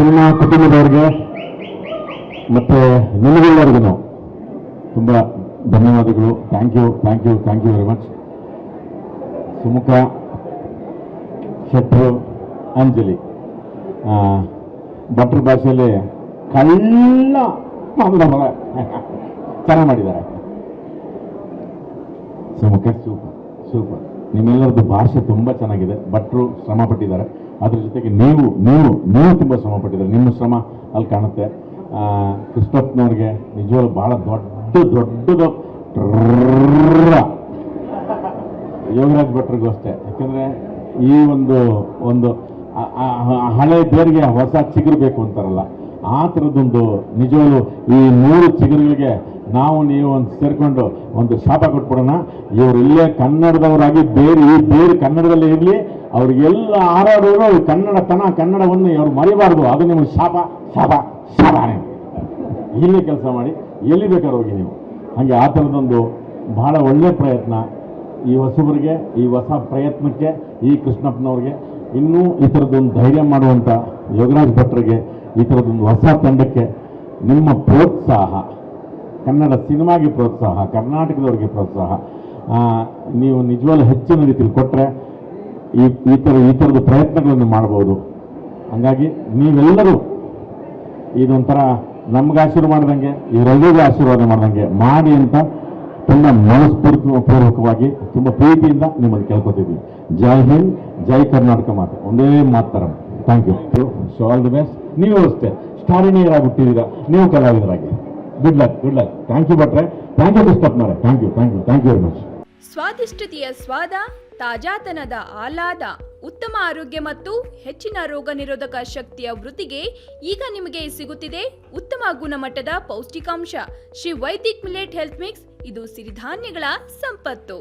Cinema ಕುಟುಂಬದವ್ರಿಗೆ ಮತ್ತು ನಿಮಗೆಲ್ಲರಿಗೂ ತುಂಬ ಧನ್ಯವಾದಗಳು. Thank you very much. Sumukha, ಶೆಟ್ರು, ಅಂಜಲಿ ಭಟ್ರ ಭಾಷೆಯಲ್ಲಿ ಕಳ್ಳ ಚೆನ್ನಾಗಿ ಮಾಡಿದ್ದಾರೆ. ಸುಮುಖ ಸೂಪರ್. ನಿಮ್ಮೆಲ್ಲರದ್ದು ಭಾಷೆ ತುಂಬ ಚೆನ್ನಾಗಿದೆ. ಭಟ್ರು ಶ್ರಮ ಪಟ್ಟಿದ್ದಾರೆ. ಅದ್ರ ಜೊತೆಗೆ ನೀವು ತುಂಬ ಶ್ರಮ ಪಟ್ಟಿದ್ದಾರೆ. ನಿಮ್ಮ ಶ್ರಮ ಅಲ್ಲಿ ಕಾಣುತ್ತೆ. ಕೃಷ್ಣಪ್ಪನವ್ರಿಗೆ ನಿಜವಾಗ್ಲೂ ಭಾಳ ದೊಡ್ಡದು ಯೋಗರಾಜ್ ಭಟ್ರಿಗೂ ಅಷ್ಟೇ. ಯಾಕೆಂದರೆ ಈ ಒಂದು ಹಳೆ ಬೇರಿಗೆ ಹೊಸ ಚಿಗುರು ಬೇಕು ಅಂತಾರಲ್ಲ, ಆ ಥರದ್ದೊಂದು ನಿಜವಾಗ್ಲೂ ಈ 3 ಚಿಗುರುಗಳಿಗೆ ನೀವು ಒಂದು ಸೇರಿಕೊಂಡು ಒಂದು ಶಾಪ ಕೊಟ್ಬಿಡೋಣ. ಇವರು ಇಲ್ಲೇ ಕನ್ನಡದವರಾಗಿ ಈ ಬೇರೆ ಕನ್ನಡದಲ್ಲೇ ಇರಲಿ. ಅವ್ರಿಗೆಲ್ಲ ಹಾರಾಡೋರು ಕನ್ನಡವನ್ನು ಅವ್ರು ಮರಿಬಾರ್ದು. ಅದು ನಿಮಗೆ ಶಾಪ. ಇಲ್ಲೇ ಕೆಲಸ ಮಾಡಿ, ಎಲ್ಲಿ ಬೇಕಾದ್ರೂ ಹೋಗಿ ನೀವು. ಹಾಗೆ ಆ ಥರದೊಂದು ಬಹಳ ಒಳ್ಳೆಯ ಪ್ರಯತ್ನ ಈ ಹೊಸಬರಿಗೆ, ಈ ಹೊಸ ಪ್ರಯತ್ನಕ್ಕೆ, ಈ ಕೃಷ್ಣಪ್ಪನವ್ರಿಗೆ, ಇನ್ನೂ ಈ ಥರದ್ದೊಂದು ಧೈರ್ಯ ಮಾಡುವಂಥ ಯೋಗರಾಜ್ ಭಟ್ರಿಗೆ, ಈ ಥರದ್ದೊಂದು ಹೊಸ ತಂಡಕ್ಕೆ ನಿಮ್ಮ ಪ್ರೋತ್ಸಾಹ, ಕನ್ನಡ ಸಿನಿಮಾಗೆ ಪ್ರೋತ್ಸಾಹ, ಕರ್ನಾಟಕದವ್ರಿಗೆ ಪ್ರೋತ್ಸಾಹ ನೀವು ನಿಜವಾಗ್ಲೂ ಹೆಚ್ಚಿನ ರೀತಿಯಲ್ಲಿ ಕೊಟ್ಟರೆ ಈ ಥರದ ಪ್ರಯತ್ನಗಳನ್ನು ಮಾಡ್ಬೋದು. ಹಾಗಾಗಿ ನೀವೆಲ್ಲರೂ ಇದೊಂಥರ ನಮ್ಗೆ ಆಶೀರ್ವಾದ ಮಾಡ್ದಂಗೆ, ಇವರೆಲ್ಲರಿಗೂ ಆಶೀರ್ವಾದ ಮಾಡ್ದಂಗೆ ಮಾಡಿ ಅಂತ ತುಂಬ ಮನಸ್ಫೂರ್ವಕವಾಗಿ ತುಂಬ ಪ್ರೀತಿಯಿಂದ ನಿಮ್ಮನ್ನು ಕೇಳ್ಕೊತಿದ್ವಿ. ಜೈ ಹಿಂದ್, ಜೈ ಕರ್ನಾಟಕ ಮಾತೆ, ಒಂದೇ ಮಾತಾರ. Thank you. So all the best. ನೀವು ಅಷ್ಟೇ ಸ್ಟಾರ್ಟಿಂಗ್ ಹುಟ್ಟಿದ್ದೀರಾ, ನೀವು ಕಲಾವಿದರಾಗಿ. Good luck. ಥ್ಯಾಂಕ್ ಯು ಭಟ್ರೆ. ಥ್ಯಾಂಕ್ ಯು ಕೃಷ್ಣಪ್ಪನವರೇ. Thank you very much. ಸ್ವಾದಿಷ್ಟತೆಯ ಸ್ವಾದ, ತಾಜಾತನದ ಆಹ್ಲಾದ, ಉತ್ತಮ ಆರೋಗ್ಯ ಮತ್ತು ಹೆಚ್ಚಿನ ರೋಗ ನಿರೋಧಕ ಶಕ್ತಿಯ ವೃದ್ಧಿಗೆ ಈಗ ನಿಮಗೆ ಸಿಗುತ್ತಿದೆ ಉತ್ತಮ ಗುಣಮಟ್ಟದ ಪೌಷ್ಟಿಕಾಂಶ Shri Vaidik millet health mix. ಇದು ಸಿರಿಧಾನ್ಯಗಳ ಸಂಪತ್ತು.